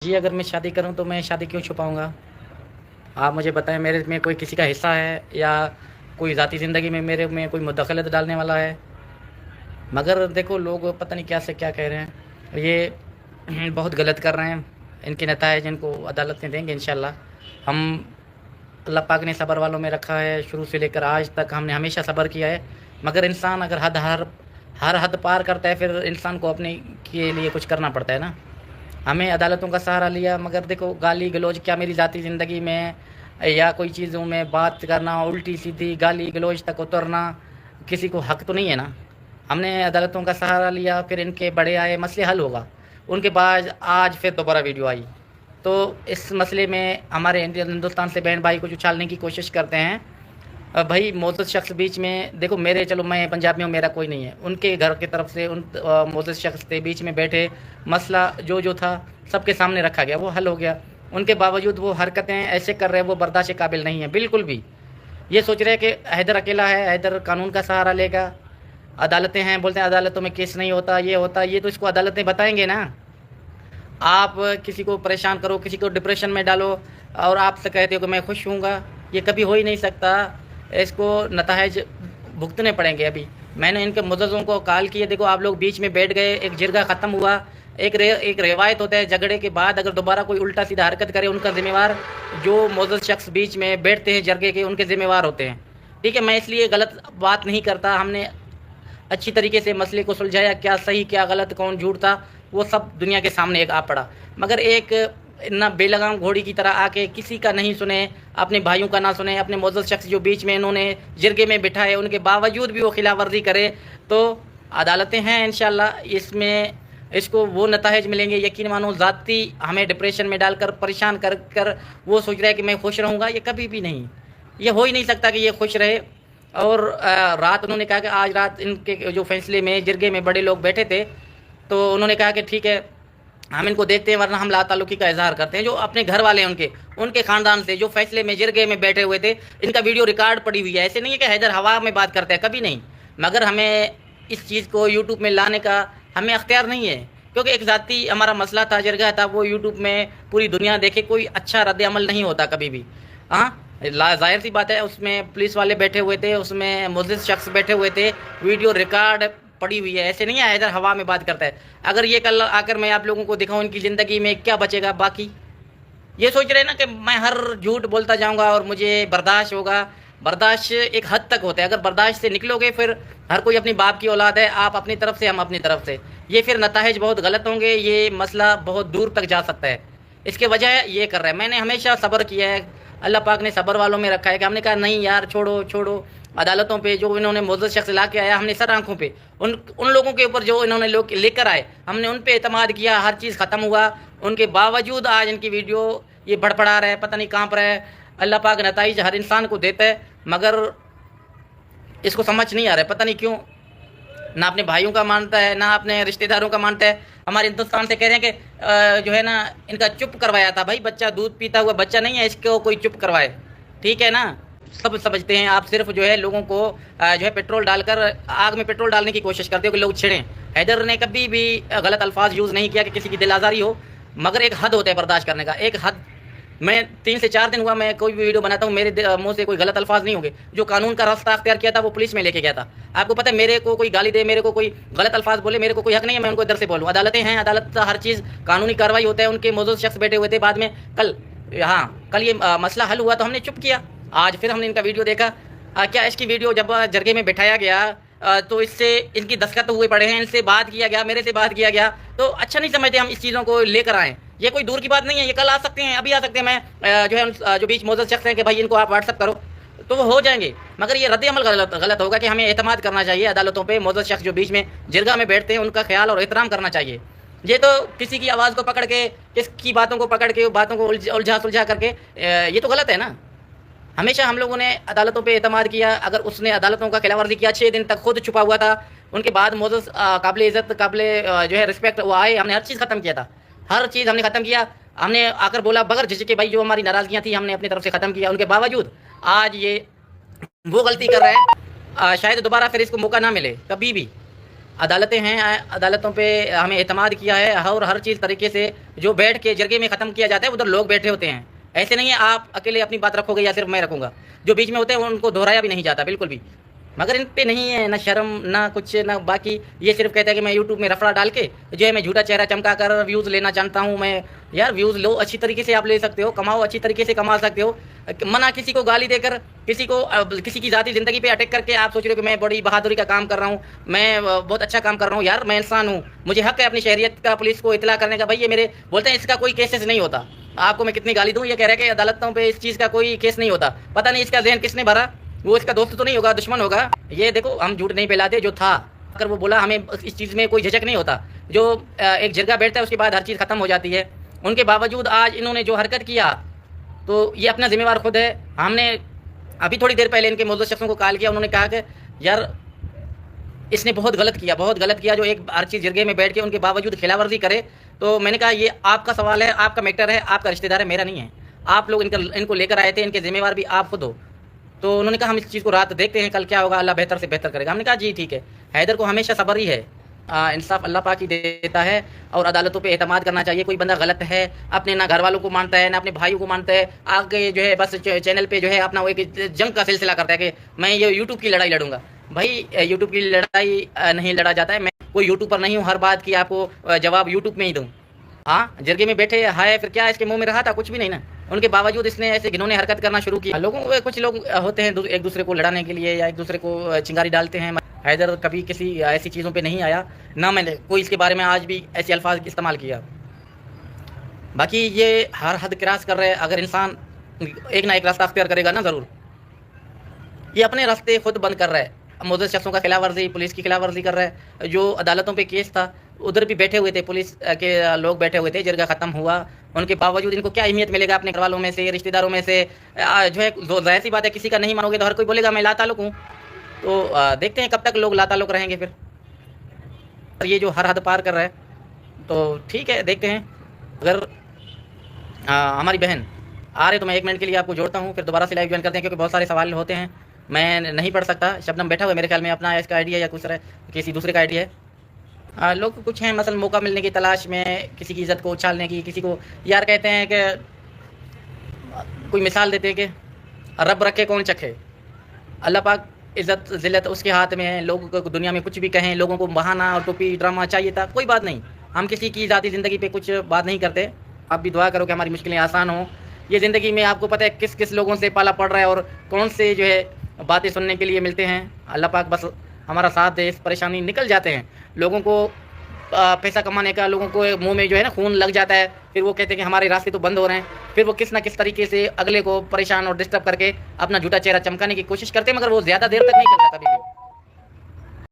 जी, अगर मैं शादी करूं तो मैं शादी क्यों छुपाऊंगा? आप मुझे बताएं, मेरे में कोई किसी का हिस्सा है या कोई ज़ाती ज़िंदगी में मेरे में कोई मुदख़लत डालने वाला है? मगर देखो, लोग पता नहीं क्या से क्या कह रहे हैं। ये बहुत गलत कर रहे हैं। इनके नताइज इनको अदालतें देंगे इंशाल्लाह। हम अल्लाह पाक ने सब्र वालों में रखा है, शुरू से लेकर आज तक हमने हमेशा सब्र किया है। मगर इंसान अगर हर हद पार करता है, फिर इंसान को अपने के लिए कुछ करना पड़ता है ना। हमें अदालतों का सहारा लिया, मगर देखो, गाली गलौज क्या मेरी ज़ाती ज़िंदगी में या कोई चीज़ों में बात करना, उल्टी सीधी गाली गलौज तक उतरना, किसी को हक तो नहीं है ना। हमने अदालतों का सहारा लिया, फिर इनके बड़े आए, मसले हल होगा। उनके बाद आज फिर दोबारा वीडियो आई, तो इस मसले में हमारे हिंदुस्तान से बहन भाई को उछालने की कोशिश करते हैं। भाई, मोअज़्ज़ज़ शख्स बीच में देखो, मेरे चलो मैं पंजाबी हूँ, मेरा कोई नहीं है, उनके घर की तरफ से उन मोअज़्ज़ज़ शख्स के बीच में बैठे, मसला जो था सबके सामने रखा गया, वो हल हो गया। उनके बावजूद वो हरकतें ऐसे कर रहे हैं, वो बर्दाश्त के काबिल नहीं है बिल्कुल भी। ये सोच रहे हैं कि हैदर अकेला है, हैदर कानून का सहारा लेगा, अदालतें हैं, बोलते हैं अदालतों में केस नहीं होता, ये होता, ये तो इसको अदालतें बताएंगे ना। आप किसी को परेशान करो, किसी को डिप्रेशन में डालो और आपसे कहते हो कि मैं खुश हूँगा, ये कभी हो ही नहीं सकता। इसको नताइज भुगतने पड़ेंगे। अभी मैंने इनके मुअज़्ज़ज़ों को कॉल किया, देखो आप लोग बीच में बैठ गए, एक जिरगा ख़त्म हुआ। एक रिवायत होता है, झगड़े के बाद अगर दोबारा कोई उल्टा सीधा हरकत करे, उनका ज़िम्मेवार जो मुअज़्ज़ज़ शख्स बीच में बैठते हैं जरगे के, उनके ज़िम्मेवार होते हैं। ठीक है, मैं इसलिए गलत बात नहीं करता। हमने अच्छी तरीके से मसले को सुलझाया, क्या सही क्या गलत, कौन झूठ था, वो सब दुनिया के सामने एक आ पड़ा। मगर एक ना बेलगाम घोड़ी की तरह आके किसी का नहीं सुने, अपने भाइयों का ना सुने, अपने मुअज़्ज़ज़ शख्स जो बीच में इन्होंने जिरगे में बिठाए, उनके बावजूद भी वो खिलाफ वर्जी करे, तो अदालतें हैं इंशाल्लाह, इसमें इसको वो नताइज मिलेंगे। यकीन मानो, ज़ाती हमें डिप्रेशन में डालकर परेशान कर कर वो सोच रहा है कि मैं खुश रहूँगा, ये कभी भी नहीं, ये हो ही नहीं सकता कि ये खुश रहे। और रात उन्होंने कहा कि आज रात इनके जो फैसले में जिरगे में बड़े लोग बैठे थे, तो उन्होंने कहा कि ठीक है, हम इनको देखते हैं, वरना हम लाताल्लुकी का इजहार करते हैं। जो अपने घर वाले हैं, उनके ख़ानदान से जो फैसले में जिरगे में बैठे हुए थे, इनका वीडियो रिकॉर्ड पड़ी हुई है। ऐसे नहीं है कि हैदर हवा में बात करते हैं, कभी नहीं। मगर हमें इस चीज़ को यूट्यूब में लाने का हमें अख्तियार नहीं है, क्योंकि एक ज़ाती हमारा मसला था, जिरगा था, वो यूट्यूब में पूरी दुनिया देखे, कोई अच्छा रद्द अमल नहीं होता कभी भी। हाँ, ज़ाहिर सी बात है, उसमें पुलिस वाले बैठे हुए थे, उसमें मुअज़्ज़ज़ शख्स बैठे हुए थे, वीडियो रिकॉर्ड पड़ी हुई है। ऐसे नहीं है हैदर हवा में बात करता है। अगर ये कल आकर मैं आप लोगों को दिखाऊं, इनकी ज़िंदगी में क्या बचेगा बाकी? ये सोच रहे हैं ना कि मैं हर झूठ बोलता जाऊंगा और मुझे बर्दाश्त होगा। बर्दाश्त एक हद तक होता है, अगर बर्दाश्त से निकलोगे, फिर हर कोई अपनी बाप की औलाद है, आप अपनी तरफ से, हम अपनी तरफ से, ये फिर नताइज बहुत गलत होंगे, ये मसला बहुत दूर तक जा सकता है। इसके वजह ये कर रहा है। मैंने हमेशा सब्र किया है, अल्लाह पाक ने सब्र वालों में रखा है कि हमने कहा नहीं यार, छोड़ो छोड़ो। अदालतों पे जो इन्होंने मुअज़्ज़ज़ शख्स ला के आया, हमने सर आंखों पे उन लोगों के ऊपर जो इन्होंने लोग लेकर आए, हमने उन पे एतमाद किया, हर चीज़ ख़त्म हुआ। उनके बावजूद आज इनकी वीडियो ये भड़पड़ा रहा है, पता नहीं कहाँ पर है। अल्लाह पाक नताइज हर इंसान को देता है, मगर इसको समझ नहीं आ रहा है, पता नहीं क्यों। ना अपने भाइयों का मानता है, ना अपने रिश्तेदारों का मानता है। हमारे हिंदुस्तान से कह रहे हैं कि जो है ना, इनका चुप करवाया था। भाई, बच्चा दूध पीता हुआ बच्चा नहीं है, इसको कोई चुप करवाए, ठीक है ना। सब समझते हैं, आप सिर्फ जो है लोगों को जो है पेट्रोल डालकर, आग में पेट्रोल डालने की कोशिश करते हो कि लोग छिड़ें। हैदर ने कभी भी गलत अल्फाज यूज़ नहीं किया कि किसी की दिल आज़ारी हो, मगर एक हद होता है बर्दाश्त करने का, एक हद। मैं 3 से 4 दिन हुआ मैं कोई भी वीडियो बनाता हूँ, मेरे मुंह से कोई गलत अल्फाज नहीं होंगे। जो कानून का रास्ता अख्तियार किया था, वो पुलिस में लेके गया था। आपको पता है, मेरे को कोई गाली दे, मेरे को कोई गलत अल्फाज बोले, मेरे को कोई हक नहीं है मैं उनको इधर से बोलूँ। अदालतें हैं, अदालत हर चीज़ कानूनी कार्रवाई होता है। उनके मुअज़्ज़ज़ शख्स बैठे हुए थे, बाद में कल ये मसला हल हुआ तो हमने चुप किया। आज फिर हमने इनका वीडियो देखा। क्या इसकी वीडियो जब जरगे में बिठाया गया, तो इससे इनकी दस्तखत हुए पड़े हैं, इनसे बात किया गया, मेरे से बात किया गया, तो अच्छा नहीं समझते हम इस चीज़ों को लेकर आएँ। ये कोई दूर की बात नहीं है, ये कल आ सकते हैं, अभी आ सकते हैं। मैं जो है जो बीच मुअज़्ज़ज़ शख्स हैं कि भाई इनको आप व्हाट्सअप करो, तो वो हो जाएंगे। मगर ये रद्द अमल गलत होगा कि हमें एतमाद करना चाहिए अदालतों पे। मुअज़्ज़ज़ शख्स जो बीच में जिरगा में बैठते हैं, उनका ख्याल और एहतराम करना चाहिए। ये तो किसी की आवाज़ को पकड़ के, किसकी बातों को पकड़ के, बातों को उलझा सुलझा करके, ये तो गलत है ना। हमेशा हम लोगों ने अदालतों पे एतमाद किया। अगर उसने अदालतों का खिलाफ वर्जी किया, 6 दिन तक खुद छुपा हुआ था, उनके बाद मुअज़्ज़ज़ काबिल इज़्ज़त, काबिल जो है रिस्पेक्ट, वो आए, हमने हर चीज़ ख़त्म किया था, हर चीज़ हमने ख़त्म किया। हमने आकर बोला बगैर झिझके, भाई जो हमारी नाराज़गियाँ थी हमने अपनी तरफ से ख़त्म किया। उनके बावजूद आज ये वो गलती कर रहा है, शायद दोबारा फिर इसको मौका ना मिले कभी भी। عدالتیں ہیں، عدالتوں پہ ہمیں اعتماد کیا ہے، اور ہر چیز طریقے سے جو بیٹھ کے جرگے میں ختم کیا جاتا ہے ادھر لوگ بیٹھے ہوتے ہیں. ایسے نہیں ہے آپ اکیلے اپنی بات رکھو گے یا صرف میں رکھوں گا. جو بیچ میں ہوتے ہیں ان کو دہرایا بھی نہیں جاتا بالکل بھی. مگر ان پہ نہیں ہے نہ شرم نہ کچھ نہ باقی. یہ صرف کہتا ہے کہ میں یوٹیوب میں رفڑا ڈال کے جو ہے میں جھوٹا چہرہ چمکا کر ویوز لینا چاہتا ہوں. میں یار ویوز لو، اچھی طریقے سے آپ لے سکتے ہو، کماؤ، اچھی طریقے سے کما سکتے ہو. منع کسی کو گالی دے کر، کسی کی ذاتی زندگی پہ اٹیک کر کے آپ سوچ رہے ہو کہ میں بڑی بہادری کا کام کر رہا ہوں، میں بہت اچھا کام کر رہا ہوں. یار میں انسان ہوں، مجھے حق ہے اپنی شہریت کا پولیس کو اطلاع کرنے کا. بھائی یہ میرے بولتے ہیں اس کا کوئی کیسز نہیں ہوتا. آپ کو میں کتنی گالی دوں، یہ کہہ رہے کہ عدالتوں پہ اس چیز کا کوئی کیس نہیں ہوتا. پتہ نہیں اس کا ذہن کس نے بھرا. وہ اس کا دوست تو نہیں ہوگا، دشمن ہوگا. یہ دیکھو ہم جھوٹ نہیں پھیلاتے، جو تھا اگر وہ بولا ہمیں اس چیز میں کوئی جھجک نہیں ہوتا. جو ایک جرگہ بیٹھتا ہے اس کے بعد ہر چیز ختم ہو جاتی ہے. ان کے باوجود آج انہوں نے جو حرکت کیا تو یہ اپنا ذمہ وار خود ہے. ہم نے ابھی تھوڑی دیر پہلے ان کے موجودہ شخصوں کو کال کیا، انہوں نے کہا کہ یار اس نے بہت غلط کیا جو ایک ہر چیز جرگے میں بیٹھ کے ان کے باوجود خلاف ورزی کرے. تو میں نے کہا یہ آپ کا سوال ہے، آپ کا میٹر ہے، آپ کا رشتہ دار ہے، میرا نہیں ہے. آپ لوگ ان کو لے کر آئے تھے، ان کے ذمہ وار بھی آپ خود ہو. تو انہوں نے کہا ہم اس چیز کو رات دیکھتے ہیں، کل کیا ہوگا اللہ بہتر سے بہتر کرے گا. ہم نے کہا جی ٹھیک ہے. حیدر کو ہمیشہ صبر ہی ہے، انصاف اللہ پاک ہی دیتا ہے، اور عدالتوں پہ اعتماد کرنا چاہیے. کوئی بندہ غلط ہے، اپنے نہ گھر والوں کو مانتا ہے نہ اپنے بھائیوں کو مانتا ہے، آگے جو ہے بس چینل پہ جو ہے اپنا وہ ایک جنگ کا سلسلہ کرتا ہے کہ میں یہ یوٹیوب کی لڑائی لڑوں گا. بھائی یوٹیوب کی لڑائی نہیں لڑا جاتا ہے. میں کوئی یوٹیوب پر نہیں ہوں ہر بات کی آپ کو جواب یوٹیوب میں ہی دوں. ہاں جرگے میں بیٹھے ہائے پھر کیا اس کے منہ میں رہا تھا؟ کچھ بھی نہیں نا. ان کے باوجود اس نے ایسے گھنونے حرکت کرنا شروع کی. کچھ لوگ ہوتے ہیں ایک دوسرے کو لڑانے کے لیے یا ایک دوسرے کو چنگاری ڈالتے ہیں. حیدر کبھی کسی ایسی چیزوں پہ نہیں آیا، نہ میں نے کوئی اس کے بارے میں آج بھی ایسے الفاظ استعمال کیا. باقی یہ ہر حد کراس کر رہے. اگر انسان ایک نہ ایک راستہ اختیار کرے گا نا ضرور. یہ اپنے راستے خود بند کر رہا ہے. معزز شخصوں کا خلاف ورزی، پولیس کی خلاف ورزی کر رہا ہے. جو عدالتوں پہ کیس تھا ادھر بھی بیٹھے ہوئے تھے، پولیس کے لوگ بیٹھے ہوئے تھے، جرگہ ختم ہوا. ان کے باوجود ان کو کیا اہمیت ملے گا اپنے گھر والوں میں سے، رشتہ داروں میں سے؟ جو ہے ظاہر سی بات ہے کسی کا نہیں مانو گے تو ہر کوئی بولے گا میں لا تعلق ہوں. تو دیکھتے ہیں کب تک لوگ لا تعلق رہیں گے. پھر یہ جو ہر حد پار کر رہا ہے تو ٹھیک ہے دیکھتے ہیں. اگر ہماری بہن آ رہے تو میں 1 منٹ کے لیے آپ کو جوڑتا ہوں، پھر دوبارہ سے لائیو جوائن کرتے ہیں کیونکہ بہت سارے سوال ہوتے ہیں میں نہیں پڑھ سکتا. شبنم بیٹھا ہوا ہے میرے خیال میں، اپنا اس کا آئیڈیا یا کسی دوسرے کا آئیڈیا ہے. لوگ کچھ ہیں مثلا موقع ملنے کی تلاش میں، کسی کی عزت کو اچھالنے کی، کسی کو یار کہتے ہیں کہ کوئی مثال دیتے ہیں کہ رب رکھے کون چکھے. اللہ پاک عزت ذلت اس کے ہاتھ میں ہے. لوگوں کو دنیا میں کچھ بھی کہیں، لوگوں کو بہانہ اور ٹوپی ڈرامہ چاہیے تھا، کوئی بات نہیں. ہم کسی کی ذاتی زندگی پہ کچھ بات نہیں کرتے. آپ بھی دعا کرو کہ ہماری مشکلیں آسان ہوں. یہ زندگی میں آپ کو پتہ ہے کس کس لوگوں سے پالا پڑ رہا ہے اور کون سے جو ہے باتیں سننے کے لیے ملتے ہیں. اللہ پاک بس ہمارا ساتھ دے، اس پریشانی نکل جاتے ہیں. لوگوں کو پیسہ کمانے کا، لوگوں کو منہ میں جو ہے نا خون لگ جاتا ہے، پھر وہ کہتے ہیں کہ ہمارے راستے تو بند ہو رہے ہیں. پھر وہ کس نہ کس طریقے سے اگلے کو پریشان اور ڈسٹرب کر کے اپنا جھوٹا چہرہ چمکانے کی کوشش کرتے ہیں، مگر وہ زیادہ دیر تک نہیں چلتا کبھی بھی.